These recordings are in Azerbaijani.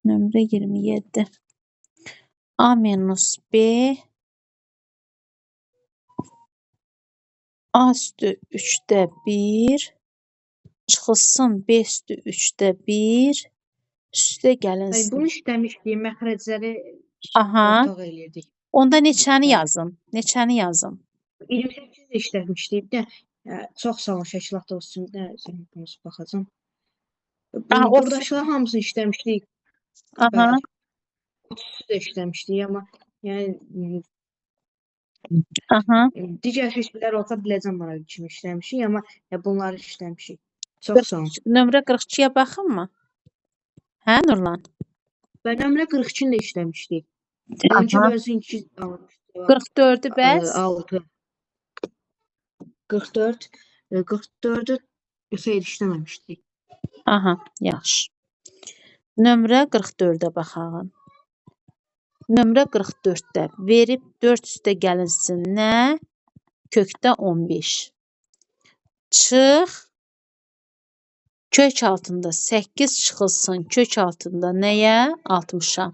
Nömrə 27. A minus B A üstü 3-də 1 çıxılsın B üstü 3-də 1 üstə Ay, gəlinsin. bunu işləmişdik, məxrəcləri Aha. ortaq eləyirdik. Onda neçəni yazın? Neçəni yazın? 28 də işləmişdik. Bir də çox sağ olun Şəkil olsun. Bir də sən bunu baxacağam. Aha, Buradakılar hamısını işləmişdik. Aha. Bəli. 30 da işləmişdik, amma yəni Aha. digər seçkilər olsa biləcəm bunları kimi işləmişik, amma bunları işləmişik. Çox sağ olun. Nömrə 42-yə baxın mı? Hə Nurlan? Və nömrə 42-ni də işləmişdik. Aha. 12 bölsün 2 44-ü bəs? 6. 44. 44-ü xeyr işləməmişdik. Aha, yaxşı. Nömrə 44-ə baxağın. Nömrə 44-də verib 4 üstə gəlinsin nə? Kökdə 15. Çıx. Kök altında 8 çıxılsın kök altında nəyə? 60-a.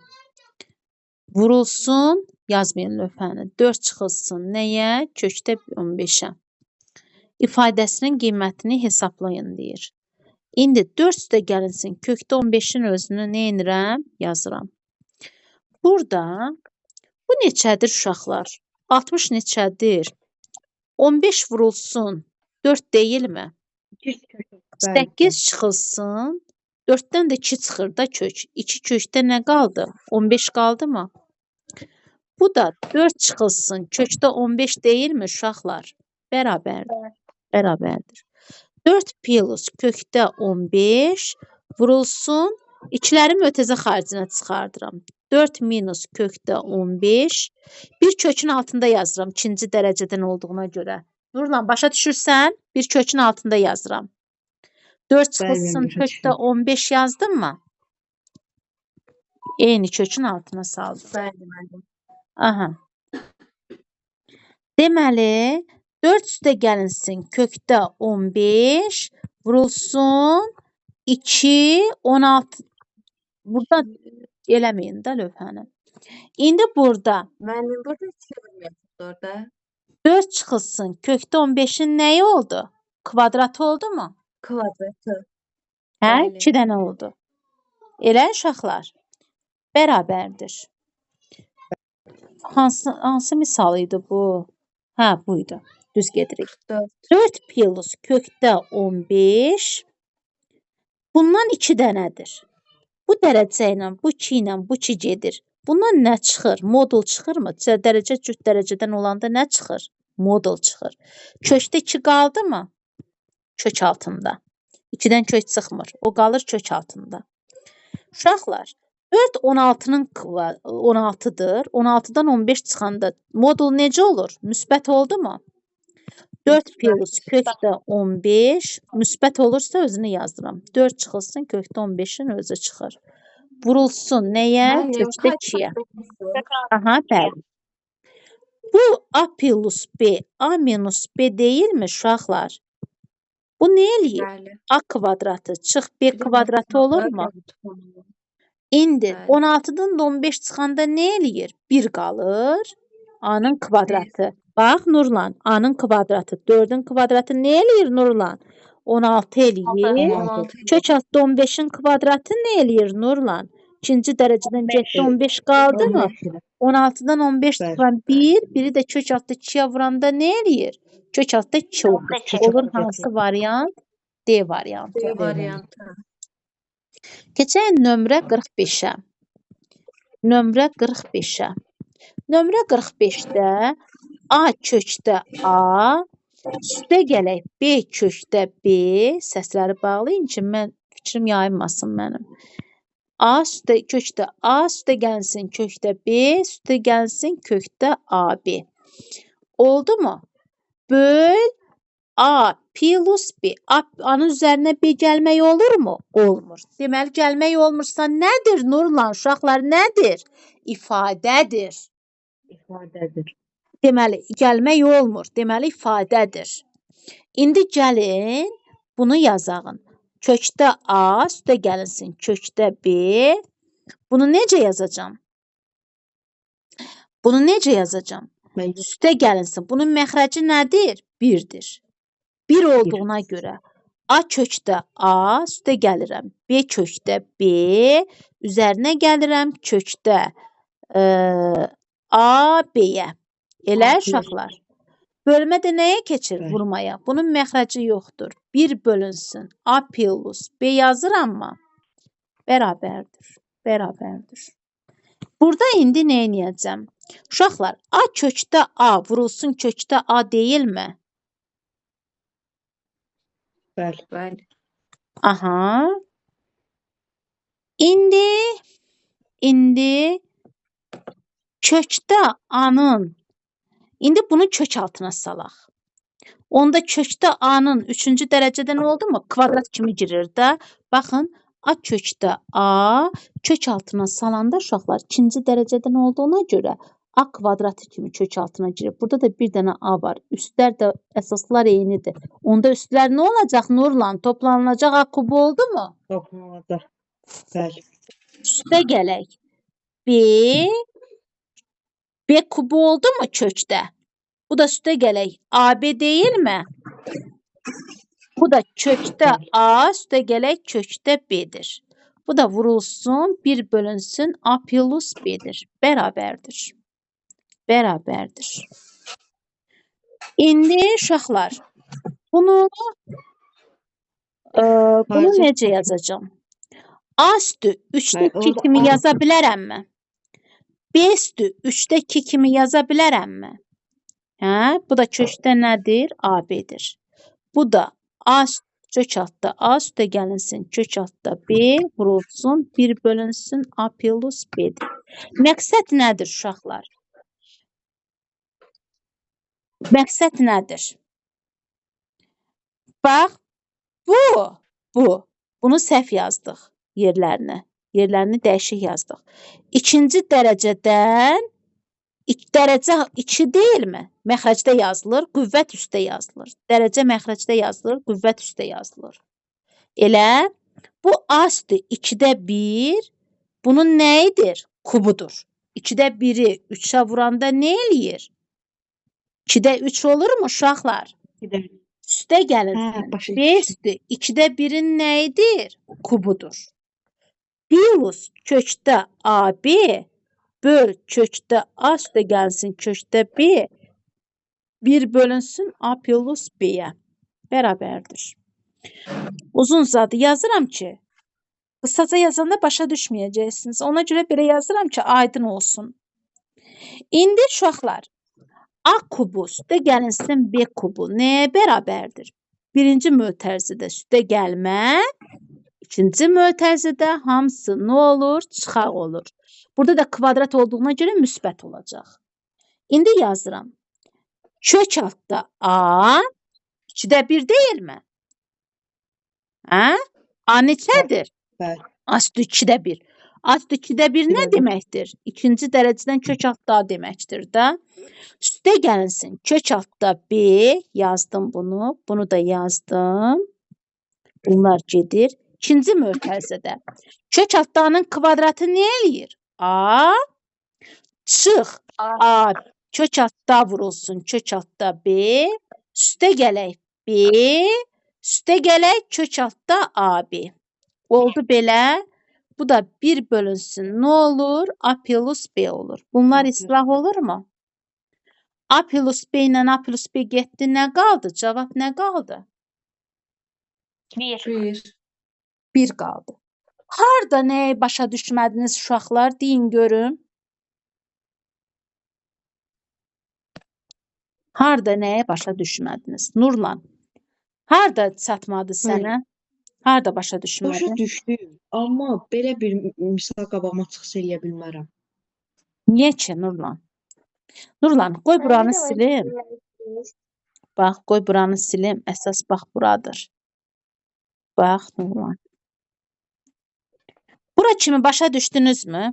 Vurulsun, yazmayın lövhəni. 4 çıxılsın nəyə? Kökdə 15-ə. İfadəsinin qiymətini hesablayın deyir. İndi 4 üstə gəlinsin kökdə 15-in özünü nə edirəm? Yazıram. Burada bu neçədir uşaqlar? 60 neçədir? 15 vurulsun 4 deyilmi? 8 çıxılsın 4-dən də 2 çıxır da kök. 2 kökdə nə qaldı? 15 qaldı mı? Bu da 4 çıxılsın kökdə 15 deyilmi uşaqlar? Bərabərdir. Bərabərdir. 4 plus kökdə 15 vurulsun. İkiləri mötərizə xaricinə çıxardıram. 4 minus kökdə 15. Bir kökün altında yazıram. İkinci dərəcədən olduğuna görə. Nurlan başa düşürsən? Bir kökün altında yazıram. 4 çıxılsın kökdə 15 yazdın mı? Eyni kökün altına saldım. Bəli. Aha. Deməli 4 üstə gəlinsin kökdə 15 vurulsun 2 16 burada eləməyin də lövhəni. İndi burada Müəllim burada çevirməyəcək orada. 4 çıxılsın kökdə 15-in nəyi oldu? Kvadratı oldu mu? Kvadratı. Hə, Bəli. 2 dənə oldu. Elə uşaqlar bərabərdir. Hansı misal idi bu? Hə, buydu. Düz gedirik. 4 plus kökdə 15 bundan 2 dənədir. Bu dərəcə ilə, bu 2 ilə, bu 2 gedir. Bundan nə çıxır? Modul çıxırmı? Dərəcə cüt dərəcədən olanda nə çıxır? Modul çıxır. Kökdə 2 qaldı mı? Kök altında. 2-dən kök çıxmır. O qalır kök altında. Uşaqlar, 4 16-nın 16-dır. 16-dan 15 çıxanda modul necə olur? Müsbət oldu mu? 4 plus kökdə 15 müsbət olursa özünü yazdıram. 4 çıxılsın kökdə 15-in özü çıxır. Vurulsun nəyə? Kökdə 2-yə. Aha, bəli. Bu A plus B, A minus B deyilmi uşaqlar? Bu nə eləyir? Bəli. A kvadratı çıx B kvadratı olurmu? İndi 16-dan 15 çıxanda nə eləyir? 1 qalır. A-nın kvadratı. Bax Nurlan, A-nın kvadratı. 4-ün kvadratı nə eləyir Nurlan? 16 eləyir. Kök altında 15-in kvadratı nə eləyir Nurlan? İkinci dərəcədən getdi 15 qaldı mı? 16-dan 15 çıxan 1, biri də kök altında 2-yə vuranda nə eləyir? Kök altında 2 olur. Olur hansı variant? D variantı. D variantı. Keçək nömrə 45-ə. Nömrə 45-ə. Nömrə 45-də A kökdə A, üstə gələk B kökdə B, səsləri bağlayın ki, mən fikrim yayınmasın mənim. A üstə kökdə A, üstə gəlsin kökdə B, üstə gəlsin kökdə AB. Oldu mu? Böl A plus B. A-nın üzərinə B gəlmək olurmu? Olmur. Deməli, gəlmək olmursa nədir Nurlan? Uşaqlar nədir? İfadədir. İfadədir. Deməli, gəlmək olmur. Deməli, ifadədir. İndi gəlin, bunu yazağın. Kökdə A, üstə gəlinsin kökdə B. Bunu necə yazacağam? Bunu necə yazacağım? Mən Üstə gəlinsin. Bunun məxrəci nədir? 1-dir. 1 olduğuna görə A kökdə A, üstə gəlirəm. B kökdə B, üzərinə gəlirəm kökdə A, B-yə. Elə A, uşaqlar. Bölmə də nəyə keçir? Bəli. Vurmaya. Bunun məxrəci yoxdur. 1 bölünsün. A plus B yazırammı? Bərabərdir. Bərabərdir. Burada indi nə edəcəm? Uşaqlar, A kökdə A vurulsun kökdə A deyilmi? bəli. Bəli. Aha. İndi kökdə A-nın indi bunu kök altına salaq. Onda kökdə A-nın 3-cü dərəcədə nə oldu mu? Kvadrat kimi girir də. Baxın, A kökdə A kök altına salanda uşaqlar 2-ci dərəcədə nə olduğuna görə A kvadratı kimi kök altına girir. Burada da bir dənə A var. Üstlər də əsaslar eynidir. Onda üstlər nə olacaq Nurlan? Toplanılacaq A kubu oldu mu? Toplamadı. Bəli. Üstə gələk. B kubu oldu mu kökdə? Bu da üstə gələk. AB deyilmi? Bu da kökdə A, üstə gələk kökdə B-dir. Bu da vurulsun, 1 bölünsün A plus B-dir. Bərabərdir. Bərabərdir. İndi uşaqlar, bunu necə yazacağam? A üstü 3-də 2 kimi yaza bilərəmmi? B üstü 3-də 2 kimi yaza bilərəmmi? Hə? Bu da kökdə nədir? AB-dir. Bu da A kök altda A üstə gəlinsin kök altda B vurulsun 1 bölünsün A plus B-dir. Məqsəd nədir uşaqlar? Məqsəd nədir? Bax, bunu səhv yazdıq yerlərini. Yerlərini dəyişik yazdıq. İkinci dərəcədən dərəcə 2 deyilmi? Məxrəcdə yazılır, qüvvət üstə yazılır. Dərəcə məxrəcdə yazılır, qüvvət üstə yazılır. Elə bu A üstü 2-də 1, bunun nəyidir? Kubudur. 2-də 1-i 3-ə vuranda nə eləyir? 2-də 3 olurmu uşaqlar? Üstə gəlinsin. B üstü 2-də 1-in nəyidir? Kubudur. Plus kökdə AB böl kökdə A üstə gəlsin kökdə B 1 bölünsün A plus B-yə. Bərabərdir. Uzun zadı yazıram ki, qısaca yazanda başa düşməyəcəksiniz. Ona görə belə yazıram ki, aydın olsun. İndi uşaqlar, A kubu üstə gəlinsin B kubu nəyə bərabərdir? Birinci mötərizədə üstə gəlmə, ikinci mötərizədə hamısı nə olur? Çıxaq olur. Burada da kvadrat olduğuna görə müsbət olacaq. İndi yazıram. Kök altda A 2-də 1 deyilmi? Hə? A neçədir? Bəli. A üstü 2-də 1. A üstü 2-də 1 nə deməkdir? İkinci dərəcədən kök altda A deməkdir də. Üstə gəlinsin. Kök altda B yazdım bunu. Bunu da yazdım. Bunlar gedir. İkinci mötərizədə. Kök altda A-nın kvadratı nə eləyir? A çıx. A kök altda vurulsun. Kök altda B. Üstə gələk B. Üstə gələk kök altda AB. Oldu belə. Bu da 1 bölünsün. Nə olur? A plus B olur. Bunlar islah olur mu? A plus B ilə A plus B getdi. Nə qaldı? Cavab nə qaldı? 1. 1 qaldı. Harda nəyi başa düşmədiniz uşaqlar? Deyin görüm. Harda nəyə başa düşmədiniz? Nurlan. Harda çatmadı sənə? Harda başa düşmədin? Başa düşdüm, amma belə bir misal qabağıma çıxsa eləyə bilmərəm. Niyə ki Nurlan? Nurlan, qoy buranı silim. Bax, qoy buranı silim. Əsas bax buradır. Bax Nurlan. Bura kimi başa düşdünüzmü?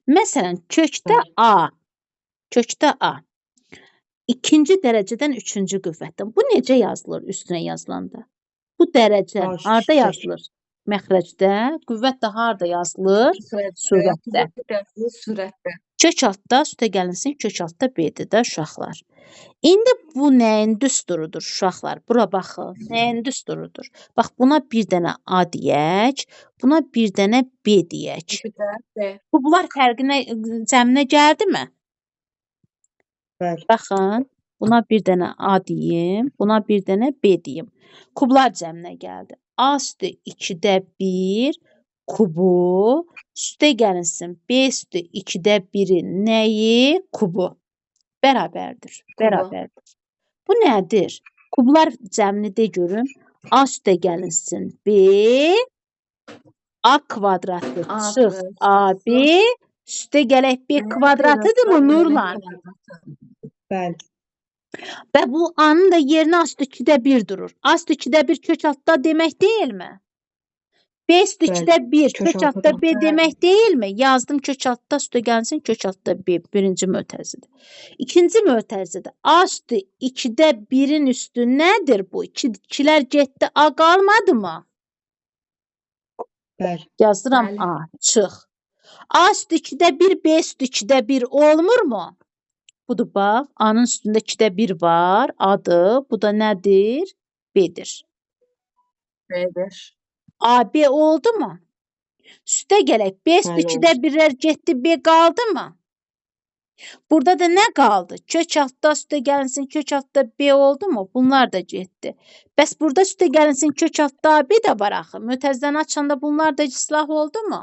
Məsələn, kökdə A. Kökdə A. İkinci dərəcədən üçüncü qüvvətdən. Bu necə yazılır üstünə yazılanda? Bu dərəcə harda yazılır? məxrəcdə, qüvvət də harda yazılır? Surətdə. Surətdə. Kök altda üstəgəlinsin, kök altda B-dir də uşaqlar. İndi bu nəyin düsturudur uşaqlar? Bura baxın. Nəyin düsturudur? Bax buna bir dənə A deyək, buna bir dənə B deyək. Bunlar fərqinə cəminə gəldimi? Bəli. Baxın, buna bir dənə A deyim, buna bir dənə B deyim. Kublar cəminə gəldi. A üstü 2-də 1 kubu, üstə gəlinsin B üstü 2-də 1-in nəyi? Kubu. Bərabərdir. Bərabərdir. Bu nədir? Kublar cəmini de görüm. A üstə gəlinsin B, A kvadratı çıx AB, üstə gələk B kvadratıdır mı Nurlan? Bəli. Və bu A-nın da yerinə A üstü 2-də 1 durur. A üstü 2-də 1 kök altda demək deyilmi? B üstü 2-də 1 kök altda B demək deyilmi? Yazdım kök altda üstə gəlsin kök altda B. Birinci mötərizədir. İkinci mötərizədir. A üstü 2-də 1-in üstü nədir bu? 2-lər getdi, A qalmadı mı? Bəli. Yazdıram Bəli. A. Çıx. A üstü 2-də 1, B üstü 2-də 1 olmurmu? Budur bax. A-nın üstündə 2-də 1 var. Adı. Bu da nədir? B-dir. Bədir. AB oldu mu? Üstə gələk. B üstü Bəli, 2-də 1-lər getdi, B qaldı mı? Burada da nə qaldı? Kök altda üstə gəlinsin, kök altda B oldu mu? Bunlar da getdi. Bəs burada üstə gəlinsin, kök altda B də var axı. Mötərizəni açanda bunlar da islah oldu mu?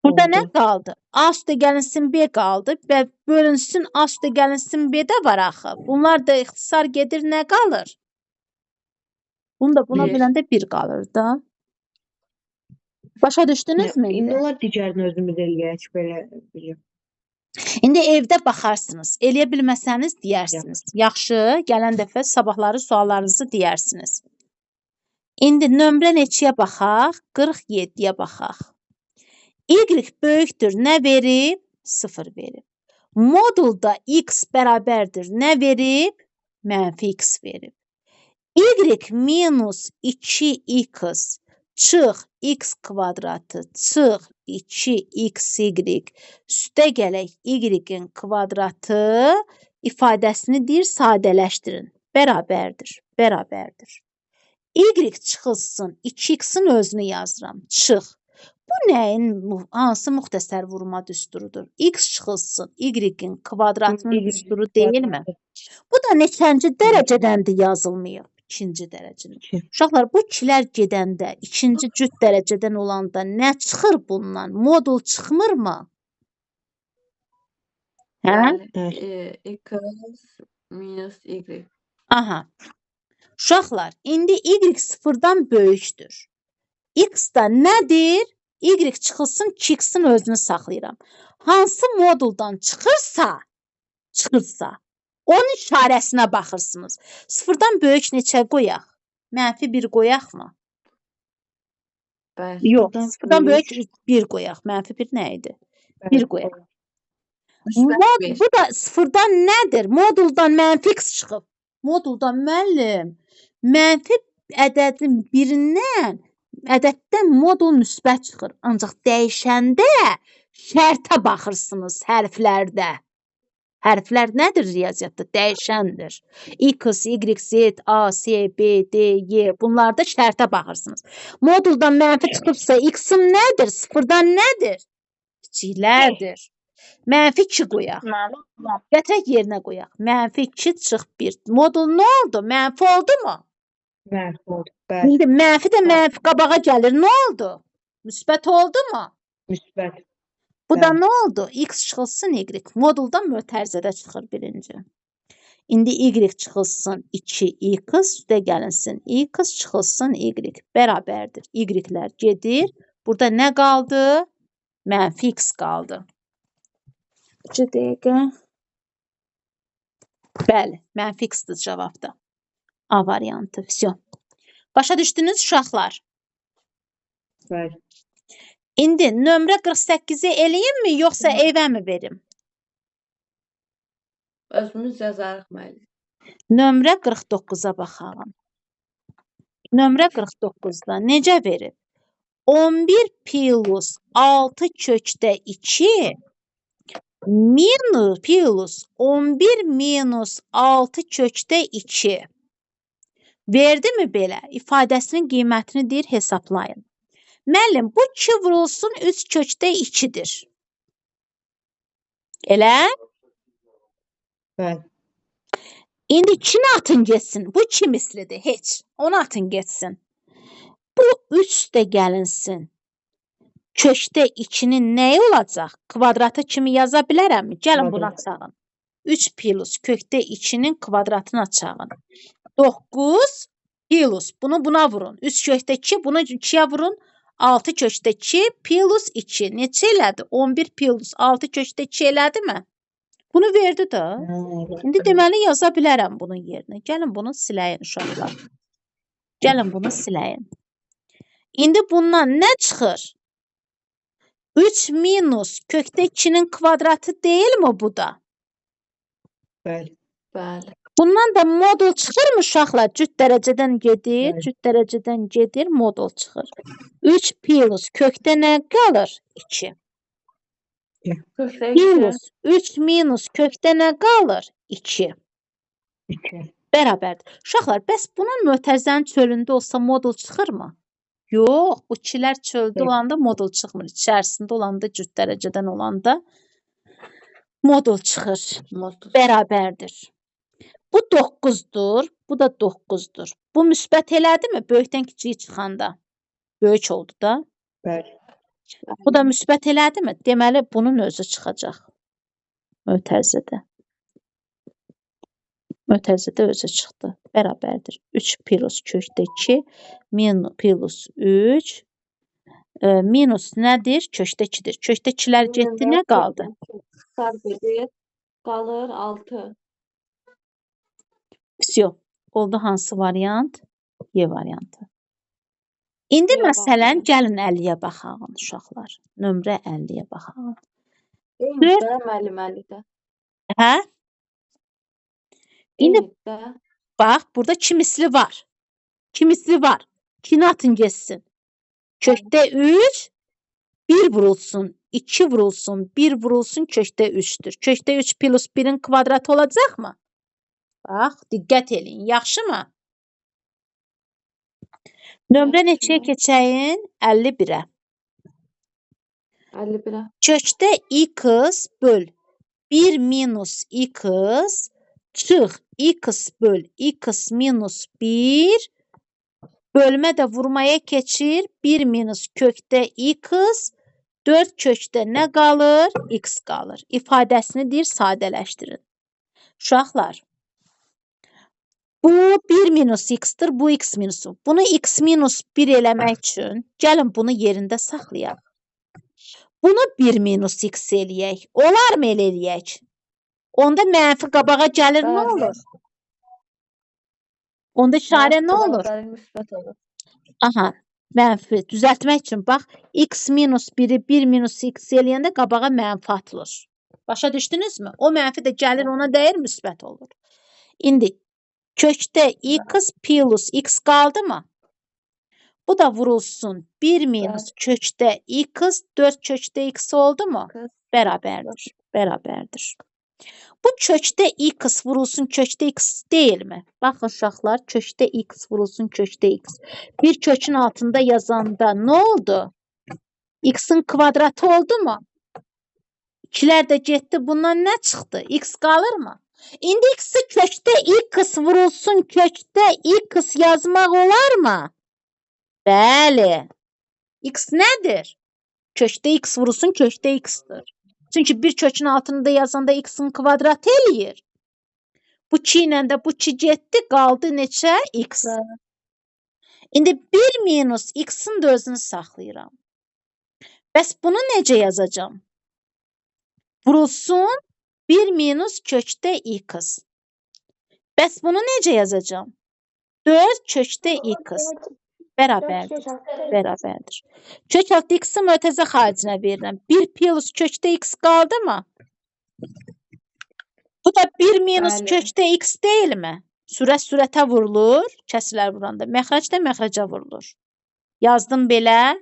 Burada Oldu. nə qaldı? A üstə gəlinsin B qaldı və bölünsün A üstə gəlinsin B də var axı. Bunlar da ixtisar gedir, nə qalır? Bunu da buna Bir. biləndə 1 qalır da. Başa düşdünüzmü İndi indi? olar digərini özümüz eləyək belə bilim. İndi evdə baxarsınız. Eləyə bilməsəniz deyərsiniz. Yaxşı, gələn dəfə sabahları suallarınızı deyərsiniz. İndi nömrə neçəyə baxaq? 47-yə baxaq. Y böyükdür nə verib? 0 verib. Modulda x bərabərdir nə verib? Mənfi x verib. Y minus 2x çıx x kvadratı çıx 2xy üstə gələk y-in kvadratı ifadəsini deyir sadələşdirin. Bərabərdir. Bərabərdir. Y çıxılsın 2x-in özünü yazıram. Çıx. Bu nəyin hansı müxtəsər vurma düsturudur? X çıxılsın y-in kvadratının düsturu deyilmi? Bu da neçənci dərəcədəndir yazılmayıb? İkinci dərəcədən. İki. Uşaqlar bu 2-lər gedəndə, ikinci cüt dərəcədən olanda nə çıxır bundan? Modul çıxmırmı? Hə? Bəli. X minus Y. Aha. Uşaqlar, indi y sıfırdan böyükdür. X da nədir? Y çıxılsın 2x-in özünü saxlayıram. Hansı moduldan çıxırsa, onun işarəsinə baxırsınız. Sıfırdan böyük neçə qoyaq? Mənfi 1 qoyaqmı? Bəli. Yox, sıfırdan böyük 1 qoyaq. Mənfi 1 nə idi? 1 qoyaq. Bu da sıfırdan nədir? Moduldan mənfi x çıxıb. Moduldan müəllim, mənfi ədədin birindən ədəddən modul müsbət çıxır. Ancaq dəyişəndə şərtə baxırsınız hərflərdə. Hərflər nədir riyaziyyatda? Dəyişəndir. X, Y, Z, A, S, B, D, Y. Bunlarda şərtə baxırsınız. Moduldan mənfi çıxıbsa x-im nədir? Sıfırdan nədir? Kiçiklərdir. Mənfi 2 qoyaq. Gətirək yerinə qoyaq. Mənfi 2 çıx 1. Modul nə oldu? Mənfi oldu mu? Mənfi oldu. Bəli. İndi mənfi də mənfi qabağa gəlir. Nə oldu? Müsbət oldu mu? Müsbət. Bu da Bəli. nə oldu? X çıxılsın Y. Moduldan mötərizədə çıxır birinci. İndi Y çıxılsın 2x, üstə gəlinsin x çıxılsın Y. Bərabərdir. Y-lər gedir. Burada nə qaldı? Mənfi x qaldı. 2 dəqiqə. Bəli, mənfi x-dir cavabda. A variantı. Vəsiyo. Başa düşdünüz uşaqlar? Bəli. İndi nömrə 48-i eləyimmi, yoxsa evə mi verim? Özümüz yazarıq müəllim. Nömrə 49-a baxalım. Nömrə 49-da necə verib? 11 plus 6 kökdə 2 minus plus 11 minus 6 kökdə 2. Verdimi belə? İfadəsinin qiymətini deyir hesablayın. Müəllim, bu 2 vurulsun 3 kökdə 2-dir. Elə? Bəli. İndi 2-ni atın getsin. Bu 2 mislidir. Heç. Onu atın getsin. Bu 3 də gəlinsin. Kökdə 2-nin nəyi olacaq? Kvadratı kimi yaza bilərəmmi? Gəlin bunu Kvadrat. açalım. 3 plus kökdə 2-nin kvadratını açalım. 9 plus. Bunu buna vurun. 3 kökdə 2, bunu 2-yə vurun. 6 kökdə 2 plus 2. Neçə elədi? 11 plus 6 kökdə 2 elədi mi? Bunu verdi də. İndi deməli yaza bilərəm bunun yerinə. Gəlin bunu siləyin uşaqlar. Gəlin bunu siləyin. İndi bundan nə çıxır? 3 minus kökdə 2-nin kvadratı deyilmi bu da? Bəli. Bəli. Bundan da modul çıxırmı uşaqlar? Cüt dərəcədən gedir, Bəli. cüt dərəcədən gedir, modul çıxır. 3 plus kökdə nə qalır? 2. Kökdə Minus 3 minus kökdə nə qalır? 2. 2. Bərabərdir. Uşaqlar, bəs bunun mötərizənin çölündə olsa modul çıxırmı? Yox, bu 2-lər çöldə Yox. olanda modul çıxmır. İçərisində olanda, cüt dərəcədən olanda modul çıxır. modul. Bərabərdir. Bu 9-dur, bu da 9-dur. Bu müsbət elədimi? Böyükdən kiçiyi çıxanda. Böyük oldu da. Bəli. Bu da müsbət elədimi? Deməli, bunun özü çıxacaq. Mötərizədə. Mötərizədə özü çıxdı. Bərabərdir. 3 plus kökdə 2 minus plus 3 minus nədir? Kökdə 2-dir. Kökdə 2-lər getdi, nə qaldı? Sadəcə qalır 6. Vsyo. Oldu hansı variant? Y variantı. İndi Y məsələn, variantı. gəlin 50-yə baxaq uşaqlar. Nömrə 50-yə baxaq. Eyni də müəllim 50-də. Hə? İndi Eyni də. bax, burada 2 misli var. 2 misli var. 2-ni atın getsin. Kökdə 3, 1 vurulsun, 2 vurulsun, 1 vurulsun, kökdə 3-dür. Kökdə 3 plus 1-in kvadratı olacaqmı? Bax, diqqət eləyin. Yaxşımı? Nömrə neçəyə keçəyin? 51-ə. 51-ə. Kökdə x böl 1 minus x çıx x böl x minus 1 bölmə də vurmaya keçir. 1 minus kökdə x 4 kökdə nə qalır? X qalır. İfadəsini deyir sadələşdirin. Uşaqlar, bu 1 minus x-dır, bu x minus. Bunu x minus 1 eləmək üçün gəlin bunu yerində saxlayaq. Bunu 1 minus x eləyək. Olarmı elə eləyək? Onda mənfi qabağa gəlir, nə Bəli. olur? Onda işarə nə olur? Müsbət olur. Aha, mənfi. Düzəltmək üçün bax, x minus 1-i 1 minus x eləyəndə qabağa mənfi atılır. Başa düşdünüzmü? O mənfi də gəlir ona dəyər müsbət olur. İndi kökdə x plus x qaldı mı? Bu da vurulsun. 1 minus kökdə x 4 kökdə x oldu mu? X. Bərabərdir. Bərabərdir. Bu kökdə x vurulsun kökdə x deyilmi? Baxın uşaqlar, kökdə x vurulsun kökdə x. Bir kökün altında yazanda nə oldu? X-in kvadratı oldu mu? 2-lər də getdi, bundan nə çıxdı? X qalırmı? İndi x-i kökdə x vurulsun kökdə x yazmaq olarmı? Bəli. X nədir? Kökdə x vurulsun kökdə x-dir. Çünki bir kökün altında yazanda x-in kvadratı eləyir. Bu 2 ilə də bu 2 getdi, qaldı neçə? X. İndi 1 minus x-in də özünü saxlayıram. Bəs bunu necə yazacağam? Vurulsun 1 minus kökdə x. Bəs bunu necə yazacağam? 4 kökdə x. Bərabərdir. Bərabərdir. Kök altı x-i mötərizə xaricinə verirəm. 1 plus kökdə x qaldı mı? Bu da 1 minus Bəli. kökdə x deyilmi? Sürətə vurulur, kəsilər vuranda. Məxrəc də məxrəcə vurulur. Yazdım belə.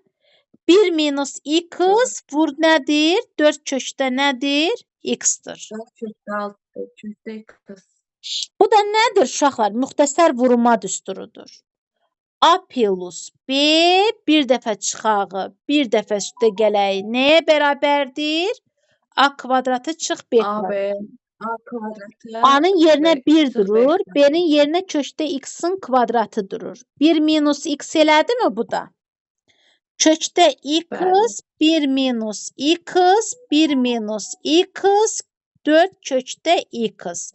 1 minus x vur nədir? 4 kökdə nədir? X-dir. 4 kökdə 6, kökdə x. Bu da nədir uşaqlar? Müxtəsər vurma düsturudur. A plus B bir dəfə çıxağı, bir dəfə üstə gələyi nəyə bərabərdir? A kvadratı çıx B kvadratı. A kvadratı. A-nın yerinə 1 Sıx durur, B. B-nin yerinə kökdə x-in kvadratı durur. 1 minus x elədi mi bu da? Kökdə x, Bəli. 1 minus x, 1 minus x, 4 kökdə x.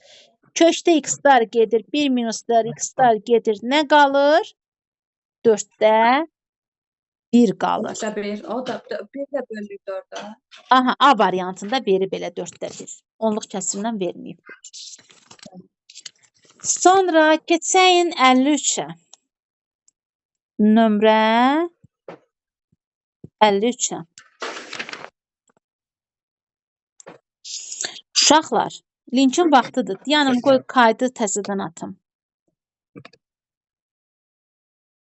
Kökdə x-lar gedir, 1 minuslar x-lar gedir. Nə qalır? 4də 1 qalır. 4də 1. O da 1 də bölünür 4-ə. Aha, A variantında veri belə 4də 1. Onluq kəsirlə verməyib. Sonra keçəyin 53-ə. Nömrə 53-ə. Uşaqlar, linkin vaxtıdır. Dayanın, qoy kaydı təzədən atım.